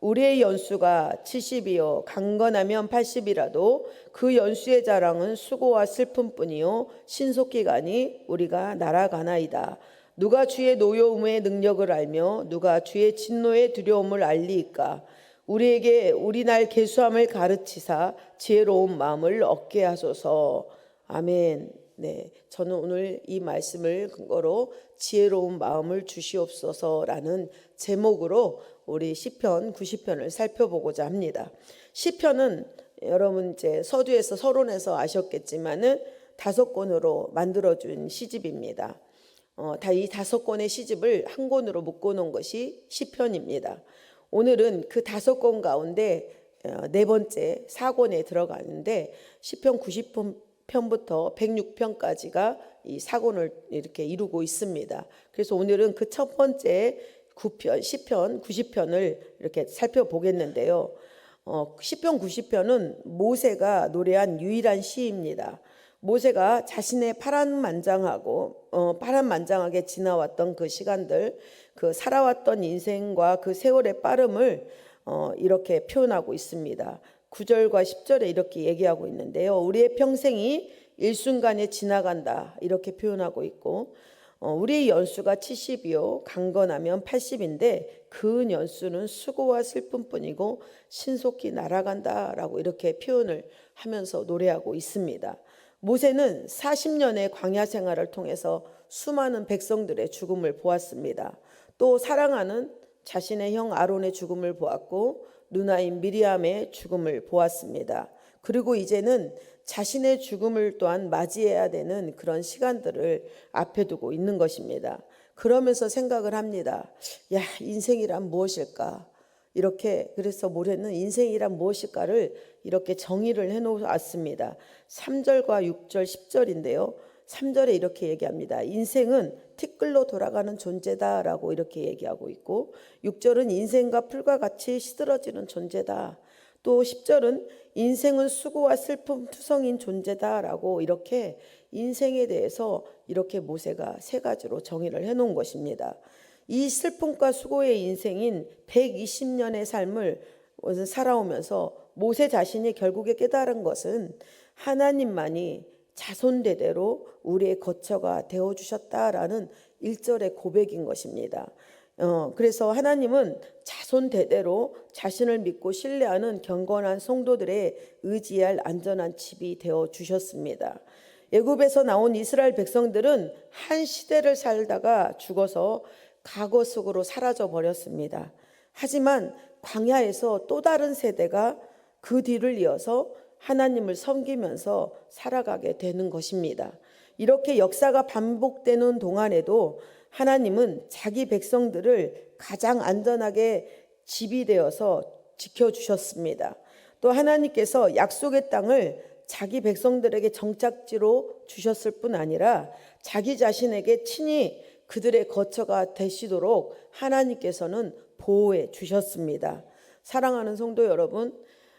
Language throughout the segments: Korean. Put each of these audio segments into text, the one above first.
우리의 연수가 70이요 강건하면 80이라도 그 연수의 자랑은 수고와 슬픔뿐이요 신속히 가니 우리가 날아가나이다. 누가 주의 노여움의 능력을 알며 누가 주의 진노의 두려움을 알리이까. 우리에게 우리 날 계수함을 가르치사 지혜로운 마음을 얻게 하소서. 아멘. 네, 저는 오늘 이 말씀을 근거로 지혜로운 마음을 주시옵소서라는 제목으로 우리 시편 90편을 살펴보고자 합니다. 시편은 여러분 이제 서두에서 서론에서 아셨겠지만은 5권으로 만들어준 시집입니다. 이 5권의 시집을 한 권으로 묶어놓은 것이 시편입니다. 오늘은 그 5권 가운데 4번째 4권에 들어가는데 시편 90편부터 106편까지가 이 4권을 이렇게 이루고 있습니다. 그래서 오늘은 그 첫 번째 9편, 시편 90편을 이렇게 살펴보겠는데요. 시편 90편은 모세가 노래한 유일한 시입니다. 모세가 자신의 파란만장하게 지나왔던 그 시간들, 그 살아왔던 인생과 그 세월의 빠름을 이렇게 표현하고 있습니다. 9절과 10절에 이렇게 얘기하고 있는데요. 우리의 평생이 일순간에 지나간다 이렇게 표현하고 있고, 우리의 연수가 70이요 강건하면 80인데 그 연수는 수고와 슬픔뿐이고 신속히 날아간다라고 이렇게 표현을 하면서 노래하고 있습니다. 모세는 40년의 광야 생활을 통해서 수많은 백성들의 죽음을 보았습니다. 또 사랑하는 자신의 형 아론의 죽음을 보았고 누나인 미리암의 죽음을 보았습니다. 그리고 이제는 자신의 죽음을 또한 맞이해야 되는 그런 시간들을 앞에 두고 있는 것입니다. 그러면서 생각을 합니다. 야, 인생이란 무엇일까? 이렇게 그래서 모세는 인생이란 무엇일까를 이렇게 정의를 해놓았습니다. 3절과 6절, 10절인데요. 3절에 이렇게 얘기합니다. 인생은 티끌로 돌아가는 존재다라고 이렇게 얘기하고 있고, 6절은 인생과 풀과 같이 시들어지는 존재다. 또 10절은 인생은 수고와 슬픔 투성인 존재다라고 이렇게 인생에 대해서 이렇게 모세가 3가지로 정의를 해놓은 것입니다. 이 슬픔과 수고의 인생인 120년의 삶을 살아오면서 모세 자신이 결국에 깨달은 것은 하나님만이 자손 대대로 우리의 거처가 되어주셨다라는 1절의 고백인 것입니다. 그래서 하나님은 자손 대대로 자신을 믿고 신뢰하는 경건한 성도들의 의지할 안전한 집이 되어주셨습니다. 애굽에서 나온 이스라엘 백성들은 한 시대를 살다가 죽어서 과거 속으로 사라져 버렸습니다. 하지만 광야에서 또 다른 세대가 그 뒤를 이어서 하나님을 섬기면서 살아가게 되는 것입니다. 이렇게 역사가 반복되는 동안에도 하나님은 자기 백성들을 가장 안전하게 집이 되어서 지켜주셨습니다. 또 하나님께서 약속의 땅을 자기 백성들에게 정착지로 주셨을 뿐 아니라 자기 자신에게 친히 그들의 거처가 되시도록 하나님께서는 보호해 주셨습니다. 사랑하는 성도 여러분,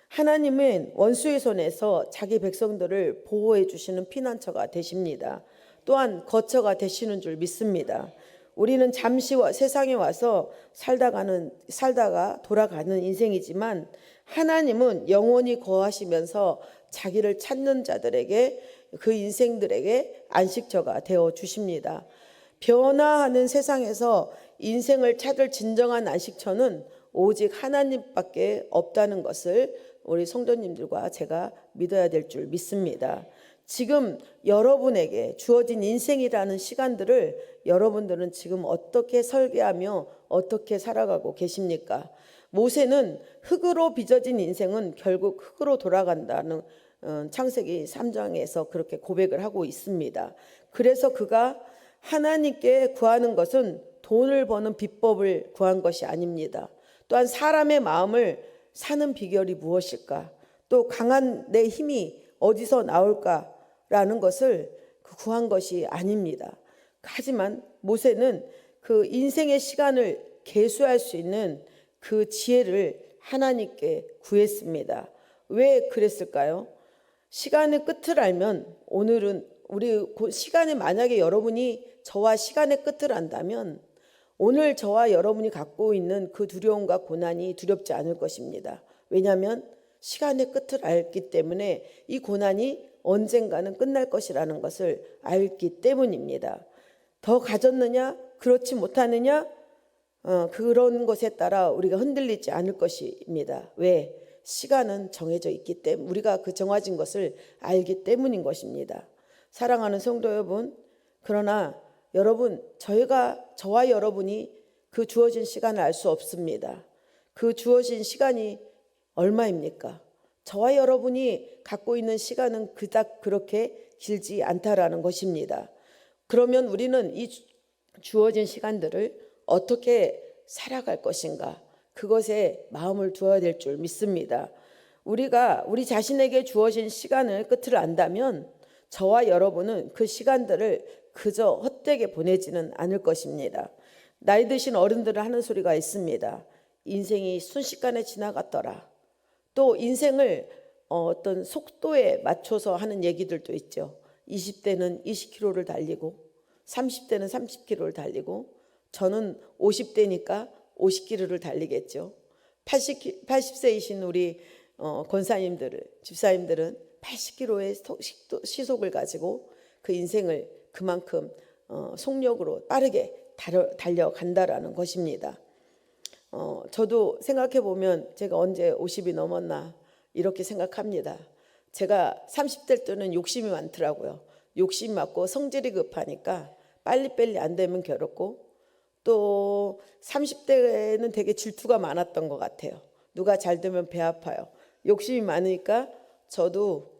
하나님은 원수의 손에서 자기 백성들을 보호해 주시는 피난처가 되십니다. 또한 거처가 되시는 줄 믿습니다. 우리는 잠시 세상에 와서 살다가 돌아가는 인생이지만 하나님은 영원히 거하시면서 자기를 찾는 자들에게 그 인생들에게 안식처가 되어 주십니다. 변화하는 세상에서 인생을 찾을 진정한 안식처는 오직 하나님밖에 없다는 것을 우리 성도님들과 제가 믿어야 될 줄 믿습니다. 지금 여러분에게 주어진 인생이라는 시간들을 여러분들은 지금 어떻게 설계하며 어떻게 살아가고 계십니까? 모세는 흙으로 빚어진 인생은 결국 흙으로 돌아간다는 창세기 3장에서 그렇게 고백을 하고 있습니다. 그래서 그가 하나님께 구하는 것은 돈을 버는 비법을 구한 것이 아닙니다. 또한 사람의 마음을 사는 비결이 무엇일까? 또 강한 내 힘이 어디서 나올까라는 것을 구한 것이 아닙니다. 하지만 모세는 그 인생의 시간을 계수할 수 있는 그 지혜를 하나님께 구했습니다. 왜 그랬을까요? 시간의 끝을 알면 오늘은 시간에 만약에 여러분이 저와 시간의 끝을 안다면 오늘 저와 여러분이 갖고 있는 그 두려움과 고난이 두렵지 않을 것입니다. 왜냐하면 시간의 끝을 알기 때문에 이 고난이 언젠가는 끝날 것이라는 것을 알기 때문입니다. 더 가졌느냐, 그렇지 못하느냐, 그런 것에 따라 우리가 흔들리지 않을 것입니다. 왜? 시간은 정해져 있기 때문에, 우리가 그 정해진 것을 알기 때문인 것입니다. 사랑하는 성도 여러분, 그러나 여러분, 저와 여러분이 그 주어진 시간을 알 수 없습니다. 그 주어진 시간이 얼마입니까? 저와 여러분이 갖고 있는 시간은 그닥 그렇게 길지 않다라는 것입니다. 그러면 우리는 이 주어진 시간들을 어떻게 살아갈 것인가? 그것에 마음을 두어야 될 줄 믿습니다. 우리가 우리 자신에게 주어진 시간을 끝을 안다면 저와 여러분은 그 시간들을 그저 헛되게 보내지는 않을 것입니다. 나이 드신 어른들은 하는 소리가 있습니다. 인생이 순식간에 지나갔더라. 또 인생을 어떤 속도에 맞춰서 하는 얘기들도 있죠. 20대는 20km를 달리고 30대는 30km를 달리고 저는 50대니까 50km를 달리겠죠. 80세이신 우리 권사님들은, 집사님들은 80km의 시속을 가지고 그 인생을 그만큼 속력으로 빠르게 달려간다라는 것입니다. 저도 생각해 보면 제가 언제 50이 넘었나 이렇게 생각합니다. 제가 30대 때는 욕심이 많더라고요. 욕심 많고 성질이 급하니까 빨리빨리 안 되면 괴롭고, 또 30대에는 되게 질투가 많았던 것 같아요. 누가 잘 되면 배 아파요. 욕심이 많으니까 저도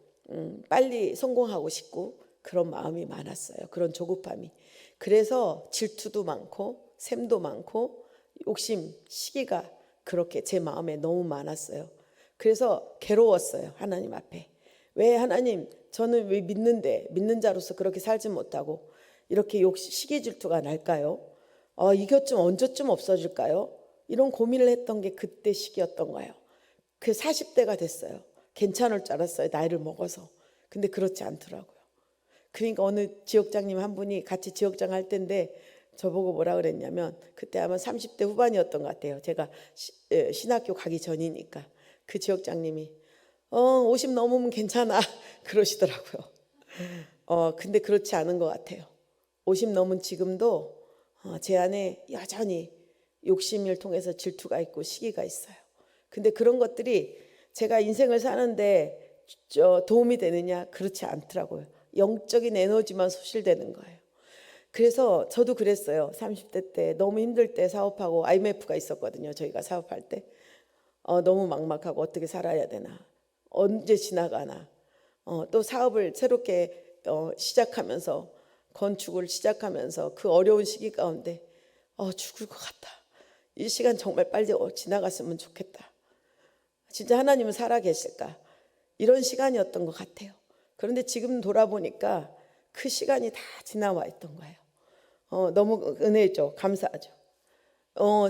빨리 성공하고 싶고 그런 마음이 많았어요. 그런 조급함이. 그래서 질투도 많고 샘도 많고 욕심, 시기가 그렇게 제 마음에 너무 많았어요. 그래서 괴로웠어요. 하나님 앞에. 왜 하나님, 저는 왜 믿는 자로서 그렇게 살지 못하고 이렇게 시기 질투가 날까요? 이것 좀 언제쯤 없어질까요? 이런 고민을 했던 게 그때 시기였던 거예요. 그 40대가 됐어요. 괜찮을 줄 알았어요. 나이를 먹어서. 근데 그렇지 않더라고요. 그러니까 어느 지역장님 한 분이 같이 지역장 할 때인데 저보고 뭐라 그랬냐면, 그때 아마 30대 후반이었던 것 같아요. 제가 신학교 가기 전이니까. 그 지역장님이 50 넘으면 괜찮아 그러시더라고요. 근데 그렇지 않은 것 같아요. 50 넘은 지금도 제 안에 여전히 욕심을 통해서 질투가 있고 시기가 있어요. 근데 그런 것들이 제가 인생을 사는데 도움이 되느냐? 그렇지 않더라고요. 영적인 에너지만 소실되는 거예요. 그래서 저도 그랬어요. 30대 때 너무 힘들 때 사업하고 IMF가 있었거든요. 저희가 사업할 때 너무 막막하고 어떻게 살아야 되나, 언제 지나가나, 또 사업을 새롭게 시작하면서, 건축을 시작하면서 그 어려운 시기 가운데 죽을 것 같다. 이 시간 정말 빨리 지나갔으면 좋겠다. 진짜 하나님은 살아계실까? 이런 시간이었던 것 같아요. 그런데 지금 돌아보니까 그 시간이 다 지나와 있던 거예요. 너무 은혜죠. 감사하죠.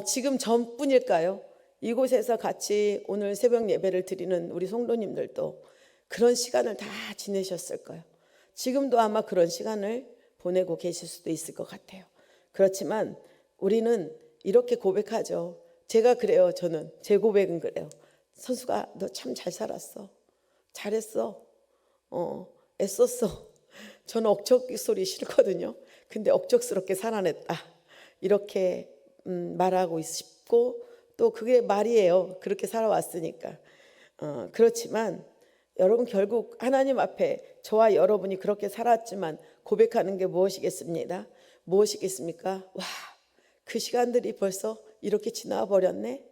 지금 전뿐일까요? 이곳에서 같이 오늘 새벽 예배를 드리는 우리 성도님들도 그런 시간을 다 지내셨을 거예요. 지금도 아마 그런 시간을 보내고 계실 수도 있을 것 같아요. 그렇지만 우리는 이렇게 고백하죠. 제가 그래요. 저는 제 고백은 그래요. 선수가 너 참 잘 살았어. 잘했어. 애썼어. 저는 억척 소리 싫거든요. 근데 억척스럽게 살아냈다. 이렇게 말하고 싶고, 또 그게 말이에요. 그렇게 살아왔으니까. 그렇지만 여러분, 결국 하나님 앞에 저와 여러분이 그렇게 살았지만 고백하는 게 무엇이겠습니까? 와, 그 시간들이 벌써 이렇게 지나와 버렸네.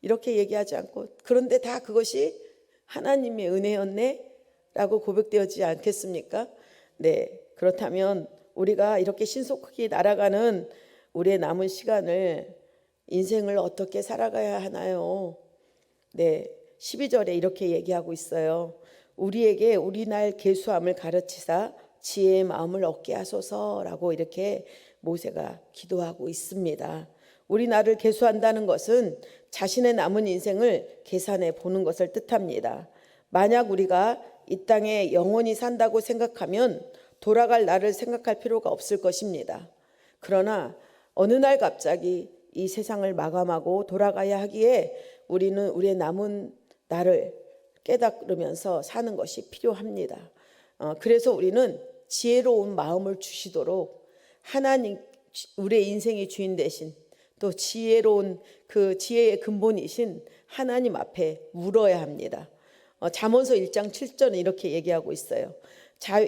이렇게 얘기하지 않고, 그런데 다 그것이 하나님의 은혜였네 라고 고백되어지지 않겠습니까? 네, 그렇다면 우리가 이렇게 신속하게 날아가는 우리의 남은 시간을, 인생을 어떻게 살아가야 하나요? 네, 12절에 이렇게 얘기하고 있어요. 우리에게 우리 날 계수함을 가르치사 지혜의 마음을 얻게 하소서라고 이렇게 모세가 기도하고 있습니다. 우리 날을 계수한다는 것은 자신의 남은 인생을 계산해 보는 것을 뜻합니다. 만약 우리가 이 땅에 영원히 산다고 생각하면 돌아갈 날을 생각할 필요가 없을 것입니다. 그러나 어느 날 갑자기 이 세상을 마감하고 돌아가야 하기에 우리는 우리의 남은 날을 깨달으면서 사는 것이 필요합니다. 그래서 우리는 지혜로운 마음을 주시도록 하나님, 우리의 인생의 주인 대신 또 지혜로운 그 지혜의 근본이신 하나님 앞에 물어야 합니다. 잠언서 1장 7절은 이렇게 얘기하고 있어요.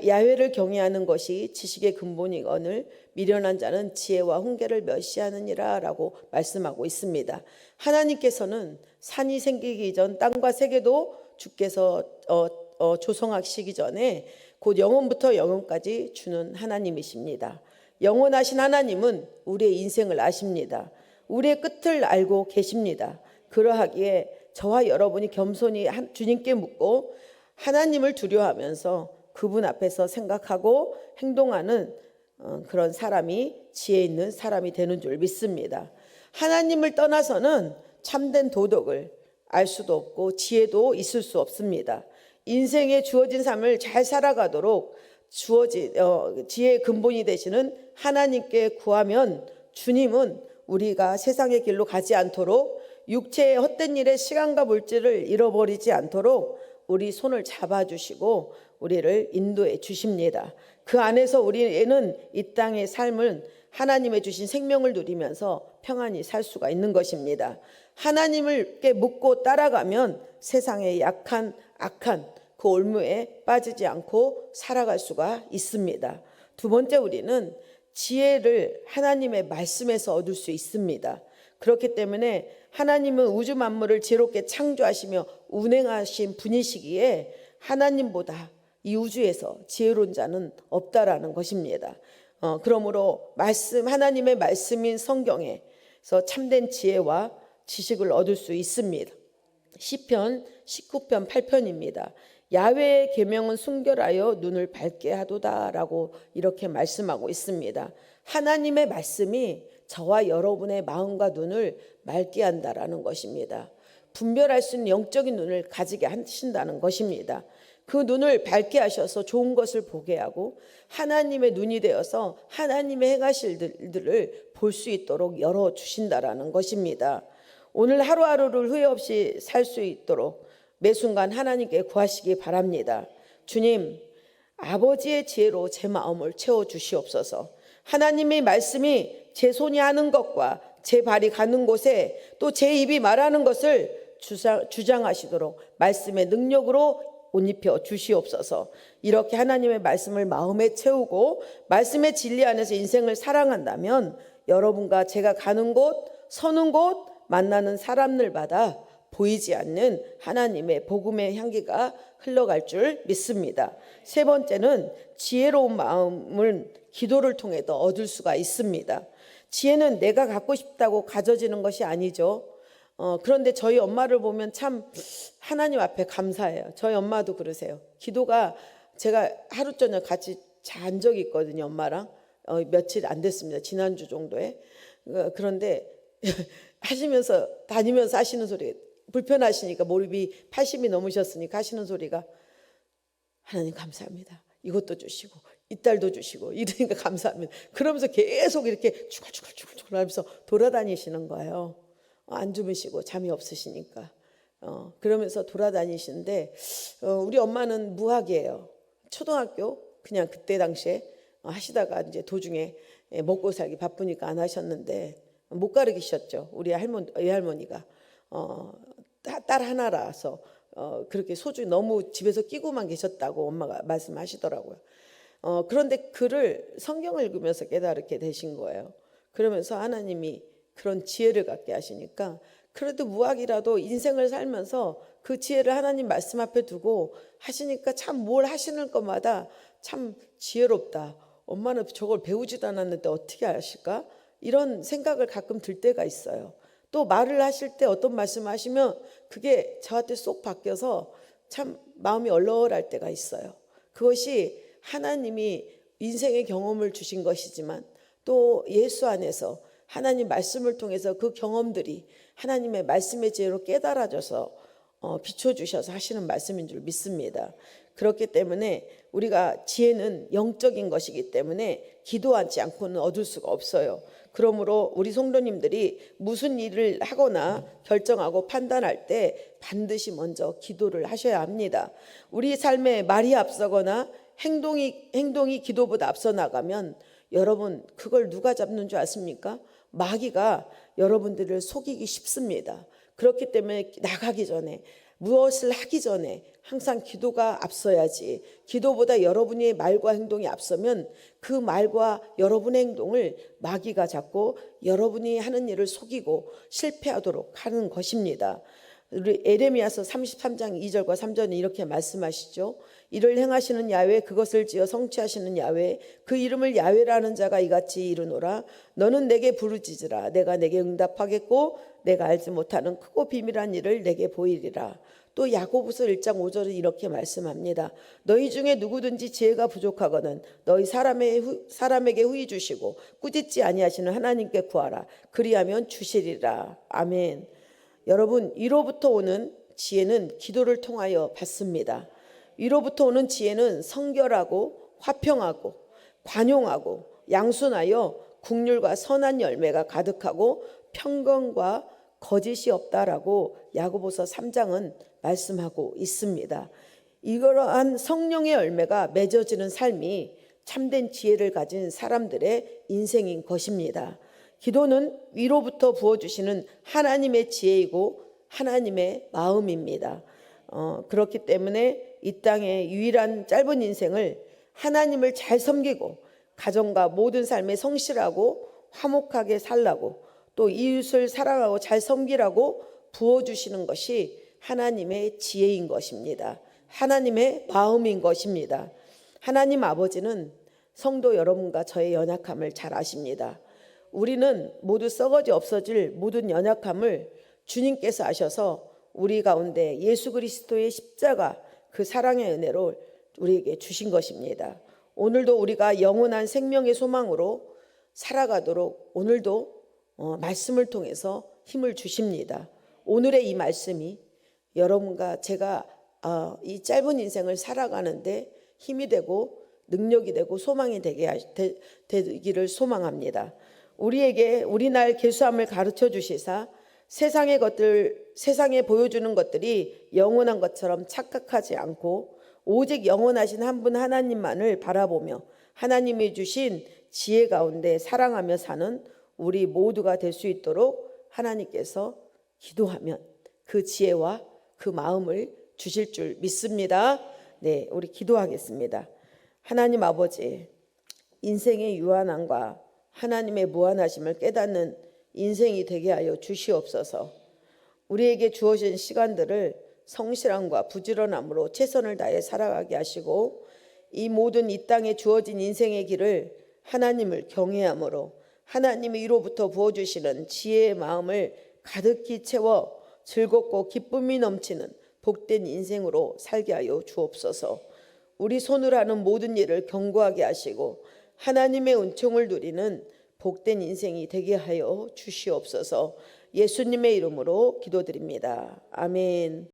야훼를 경외하는 것이 지식의 근본이거늘 미련한 자는 지혜와 훈계를 멸시하느니라 라고 말씀하고 있습니다. 하나님께서는 산이 생기기 전 땅과 세계도 주께서 조성하시기 전에 곧 영원부터 영원까지 주는 하나님이십니다. 영원하신 하나님은 우리의 인생을 아십니다. 우리의 끝을 알고 계십니다. 그러하기에 저와 여러분이 겸손히 주님께 묻고 하나님을 두려워하면서 그분 앞에서 생각하고 행동하는 그런 사람이 지혜 있는 사람이 되는 줄 믿습니다. 하나님을 떠나서는 참된 도덕을 알 수도 없고 지혜도 있을 수 없습니다. 인생에 주어진 삶을 잘 살아가도록 지혜의 근본이 되시는 하나님께 구하면 주님은 우리가 세상의 길로 가지 않도록 육체의 헛된 일에 시간과 물질을 잃어버리지 않도록 우리 손을 잡아주시고 우리를 인도해 주십니다. 그 안에서 우리는 이 땅의 삶을 하나님의 주신 생명을 누리면서 평안히 살 수가 있는 것입니다. 하나님을께 묻고 따라가면 세상의 약한 악한 그 올무에 빠지지 않고 살아갈 수가 있습니다. 두 번째, 우리는 지혜를 하나님의 말씀에서 얻을 수 있습니다. 그렇기 때문에 하나님은 우주 만물을 지혜롭게 창조하시며 운행하신 분이시기에 하나님보다 이 우주에서 지혜로운 자는 없다라는 것입니다. 그러므로 하나님의 말씀인 성경에서 참된 지혜와 지식을 얻을 수 있습니다. 시편 19편 8편입니다. 야훼의 계명은 순결하여 눈을 밝게 하도다라고 이렇게 말씀하고 있습니다. 하나님의 말씀이 저와 여러분의 마음과 눈을 맑게 한다라는 것입니다. 분별할 수 있는 영적인 눈을 가지게 하신다는 것입니다. 그 눈을 밝게 하셔서 좋은 것을 보게 하고 하나님의 눈이 되어서 하나님의 행하실 일들을 볼 수 있도록 열어주신다라는 것입니다. 오늘 하루하루를 후회 없이 살 수 있도록 매 순간 하나님께 구하시기 바랍니다. 주님, 아버지의 지혜로 제 마음을 채워주시옵소서. 하나님의 말씀이 제 손이 하는 것과 제 발이 가는 곳에 또 제 입이 말하는 것을 주장하시도록 말씀의 능력으로 옷 입혀 주시옵소서. 이렇게 하나님의 말씀을 마음에 채우고 말씀의 진리 안에서 인생을 사랑한다면 여러분과 제가 가는 곳, 서는 곳, 만나는 사람들마다 보이지 않는 하나님의 복음의 향기가 흘러갈 줄 믿습니다. 세 번째는 지혜로운 마음을 기도를 통해서 얻을 수가 있습니다. 지혜는 내가 갖고 싶다고 가져지는 것이 아니죠. 그런데 저희 엄마를 보면 참 하나님 앞에 감사해요. 저희 엄마도 그러세요. 기도가 제가 하루 저녁 같이 잔 적이 있거든요. 엄마랑 며칠 안 됐습니다. 지난주 정도에. 그런데 다니면서 하시는 소리, 불편하시니까 몰입이 80이 넘으셨으니까 하시는 소리가 하나님 감사합니다. 이것도 주시고 이 딸도 주시고 이러니까 감사합니다. 그러면서 계속 이렇게 추글추글 하면서 돌아다니시는 거예요. 안 주무시고 잠이 없으시니까. 그러면서 돌아다니시는데 우리 엄마는 무학이에요. 초등학교 그냥 그때 당시에 하시다가 이제 도중에 먹고 살기 바쁘니까 안 하셨는데 못 가르치셨죠. 우리 외할머니가 딸 하나라서 그렇게 소중히 너무 집에서 끼고만 계셨다고 엄마가 말씀하시더라고요. 그런데 성경을 읽으면서 깨달게 되신 거예요. 그러면서 하나님이 그런 지혜를 갖게 하시니까 그래도 무학이라도 인생을 살면서 그 지혜를 하나님 말씀 앞에 두고 하시니까 참 뭘 하시는 것마다 참 지혜롭다. 엄마는 저걸 배우지도 않았는데 어떻게 하실까? 이런 생각을 가끔 들 때가 있어요. 또 말을 하실 때 어떤 말씀을 하시면 그게 저한테 쏙 바뀌어서 참 마음이 얼얼할 때가 있어요. 그것이 하나님이 인생의 경험을 주신 것이지만 또 예수 안에서 하나님 말씀을 통해서 그 경험들이 하나님의 말씀의 지혜로 깨달아져서 비춰주셔서 하시는 말씀인 줄 믿습니다. 그렇기 때문에 우리가 지혜는 영적인 것이기 때문에 기도하지 않고는 얻을 수가 없어요. 그러므로 우리 성도님들이 무슨 일을 하거나 결정하고 판단할 때 반드시 먼저 기도를 하셔야 합니다. 우리 삶에 말이 앞서거나 행동이 기도보다 앞서 나가면 여러분 그걸 누가 잡는 줄 아십니까? 마귀가 여러분들을 속이기 쉽습니다. 그렇기 때문에 나가기 전에 무엇을 하기 전에 항상 기도가 앞서야지. 기도보다 여러분의 말과 행동이 앞서면 그 말과 여러분의 행동을 마귀가 잡고 여러분이 하는 일을 속이고 실패하도록 하는 것입니다. 우리 에레미야서 33장 2절과 3절은 이렇게 말씀하시죠. 이를 행하시는 야훼, 그것을 지어 성취하시는 야훼, 그 이름을 야훼라는 자가 이같이 이르노라. 너는 내게 부르짖으라. 내가 내게 응답하겠고 내가 알지 못하는 크고 비밀한 일을 내게 보이리라. 또 야고보서 1장 5절은 이렇게 말씀합니다. 너희 중에 누구든지 지혜가 부족하거든 너희 사람에게 후히 주시고 꾸짖지 아니하시는 하나님께 구하라. 그리하면 주시리라. 아멘. 여러분, 위로부터 오는 지혜는 기도를 통하여 받습니다. 위로부터 오는 지혜는 성결하고 화평하고 관용하고 양순하여 국률과 선한 열매가 가득하고 평강과 거짓이 없다라고 야고보서 3장은 말씀하고 있습니다. 이러한 성령의 열매가 맺어지는 삶이 참된 지혜를 가진 사람들의 인생인 것입니다. 기도는 위로부터 부어주시는 하나님의 지혜이고 하나님의 마음입니다. 그렇기 때문에 이 땅의 유일한 짧은 인생을 하나님을 잘 섬기고 가정과 모든 삶에 성실하고 화목하게 살라고 또 이웃을 사랑하고 잘 섬기라고 부어주시는 것이 하나님의 지혜인 것입니다. 하나님의 마음인 것입니다. 하나님 아버지는 성도 여러분과 저의 연약함을 잘 아십니다. 우리는 모두 썩어져 없어질 모든 연약함을 주님께서 아셔서 우리 가운데 예수 그리스도의 십자가 그 사랑의 은혜로 우리에게 주신 것입니다. 오늘도 우리가 영원한 생명의 소망으로 살아가도록 오늘도 말씀을 통해서 힘을 주십니다. 오늘의 이 말씀이 여러분과 제가 이 짧은 인생을 살아가는데 힘이 되고 능력이 되고 소망이 되기를 소망합니다. 우리에게 우리 날 계수함을 가르쳐 주시사 세상에 보여주는 것들이 영원한 것처럼 착각하지 않고 오직 영원하신 한 분 하나님만을 바라보며 하나님이 주신 지혜 가운데 사랑하며 사는 우리 모두가 될 수 있도록 하나님께서 기도하면 그 지혜와 그 마음을 주실 줄 믿습니다. 네, 우리 기도하겠습니다. 하나님 아버지, 인생의 유한함과 하나님의 무한하심을 깨닫는 인생이 되게 하여 주시옵소서. 우리에게 주어진 시간들을 성실함과 부지런함으로 최선을 다해 살아가게 하시고 이 모든 이 땅에 주어진 인생의 길을 하나님을 경외함으로 하나님의 위로부터 부어주시는 지혜의 마음을 가득히 채워 즐겁고 기쁨이 넘치는 복된 인생으로 살게 하여 주옵소서. 우리 손으로 하는 모든 일을 견고하게 하시고 하나님의 은총을 누리는 복된 인생이 되게 하여 주시옵소서. 예수님의 이름으로 기도드립니다. 아멘.